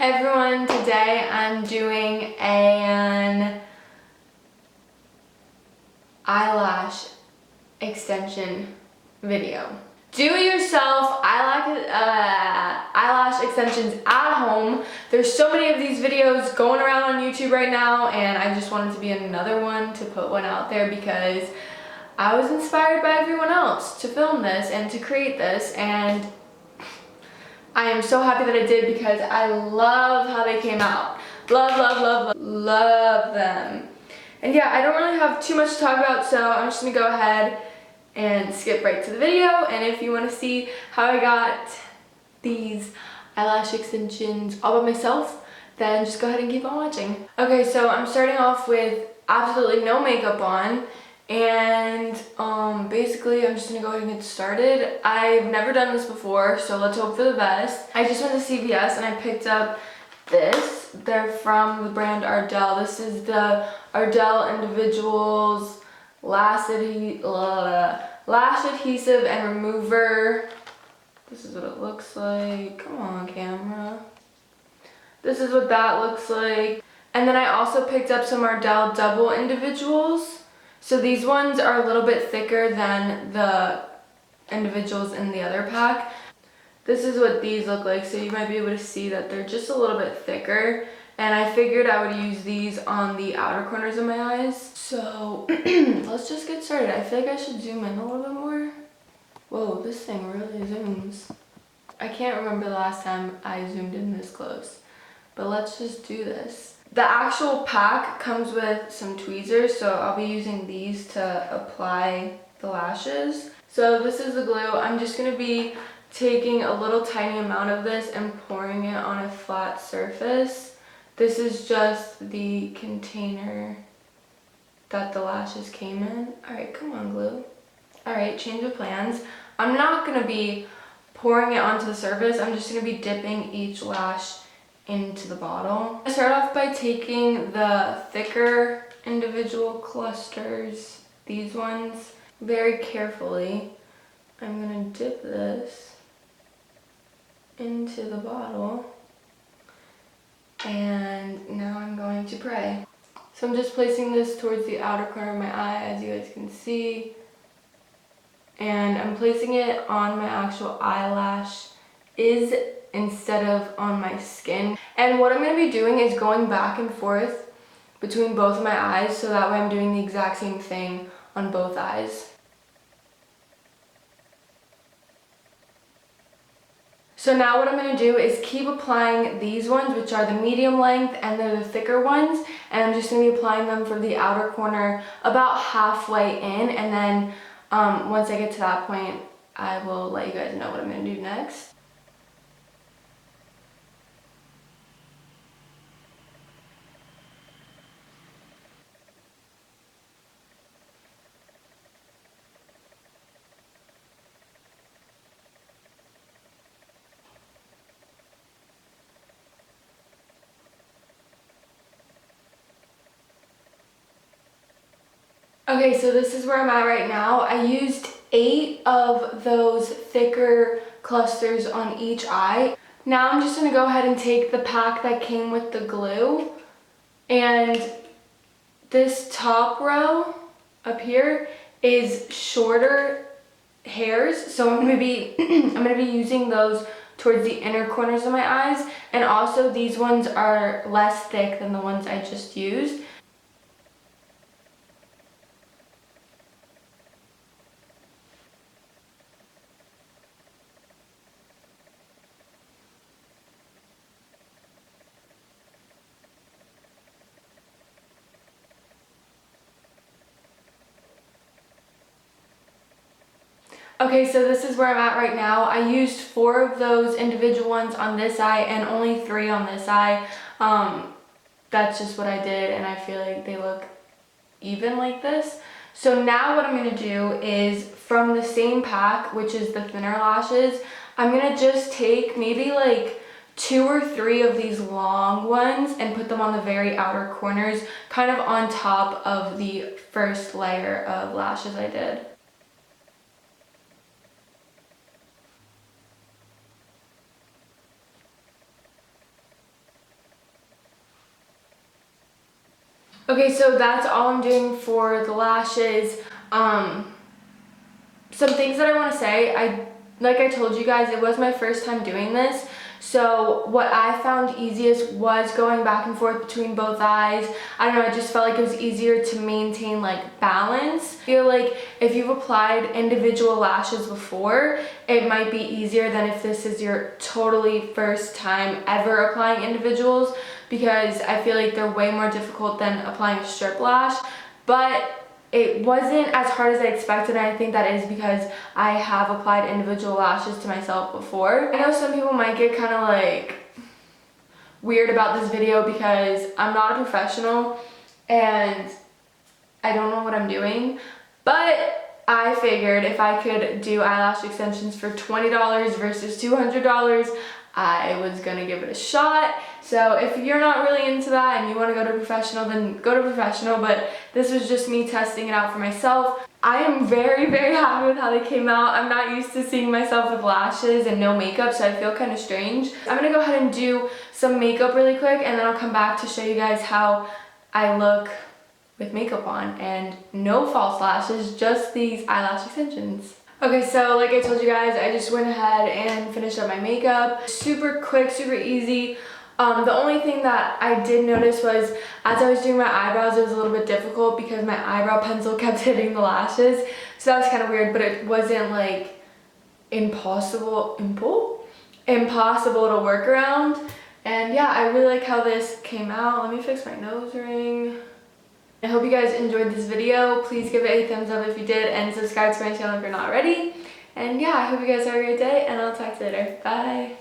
Hey everyone, today I'm doing an eyelash extension video. Do yourself eyelash extensions at home. There's so many of these videos going around on YouTube right now, and I just wanted to be another one to put one out there because I was inspired by everyone else to film this and to create this, and I am so happy that I did because I love how they came out. Love them. And yeah, I don't really have too much to talk about, so I'm just gonna go ahead and skip right to the video. And if you want to see how I got these eyelash extensions all by myself, then just go ahead and keep on watching. Okay, so I'm starting off with absolutely no makeup on, and basically I'm just gonna go ahead and get started. I've never done this before, so let's hope for the best. I just went to CVS and I picked up this. They're from the brand Ardell. This is the Ardell Individuals Lash Adhesive and Remover. This is what it looks like. Come on, camera. This is what that looks like. And then I also picked up some Ardell Double Individuals. So these ones are a little bit thicker than the individuals in the other pack. This is what these look like, so you might be able to see that they're just a little bit thicker. And I figured I would use these on the outer corners of my eyes. So let's just get started. I feel like I should zoom in a little bit more. Whoa, this thing really zooms. I can't remember the last time I zoomed in this close, but let's just do this. The actual pack comes with some tweezers, so I'll be using these to apply the lashes. So this is the glue. I'm just gonna be taking a little tiny amount of this and pouring it on a flat surface. This is just the container that the lashes came in. All right, come on, glue. All right, change of plans. I'm not gonna be pouring it onto the surface. I'm just gonna be dipping each lash into the bottle. I start off by taking the thicker individual clusters, these ones, very carefully. I'm gonna dip this into the bottle, and now I'm going to pray. So I'm just placing this towards the outer corner of my eye, as you guys can see, and I'm placing it on my actual eyelash instead of on my skin. And what I'm going to be doing is going back and forth between both of my eyes, so that way I'm doing the exact same thing on both eyes. So now what I'm going to do is keep applying these ones, which are the medium length and they're the thicker ones, and I'm just going to be applying them for the outer corner about halfway in, and then once I get to that point, I will let you guys know what I'm going to do next. Okay, so this is where I'm at right now. I used 8 of those thicker clusters on each eye. Now I'm just gonna go ahead and take the pack that came with the glue, and this top row up here is shorter hairs, so I'm gonna be using those towards the inner corners of my eyes, and also these ones are less thick than the ones I just used. Okay, so this is where I'm at right now. I used 4 of those individual ones on this eye and only 3 on this eye. That's just what I did, and I feel like they look even like this. So now what I'm going to do is, from the same pack, which is the thinner lashes, I'm going to just take maybe like 2 or 3 of these long ones and put them on the very outer corners, kind of on top of the first layer of lashes I did. Okay, so that's all I'm doing for the lashes. Some things that I want to say, like I told you guys, it was my first time doing this. So what I found easiest was going back and forth between both eyes. I don't know, I just felt like it was easier to maintain like balance. I feel like if you've applied individual lashes before, it might be easier than if this is your totally first time ever applying individuals, because I feel like they're way more difficult than applying a strip lash. But it wasn't as hard as I expected, and I think that is because I have applied individual lashes to myself before. I know some people might get kind of like weird about this video because I'm not a professional and I don't know what I'm doing, but I figured if I could do eyelash extensions for $20 versus $200, I was gonna give it a shot. So if you're not really into that and you want to go to professional, then go to professional, but this was just me testing it out for myself. I am very, very happy with how they came out. I'm not used to seeing myself with lashes and no makeup, so I feel kind of strange. I'm gonna go ahead and do some makeup really quick, and then I'll come back to show you guys how I look with makeup on and no false lashes, just these eyelash extensions. Okay, so like I told you guys, I just went ahead and finished up my makeup. Super quick, super easy. The only thing that I did notice was as I was doing my eyebrows, it was a little bit difficult because my eyebrow pencil kept hitting the lashes. So that was kind of weird, but it wasn't like impossible to work around. And yeah, I really like how this came out. Let me fix my nose ring. I hope you guys enjoyed this video. Please give it a thumbs up if you did, and subscribe to my channel if you're not already. And yeah, I hope you guys have a great day, and I'll talk to you later. Bye.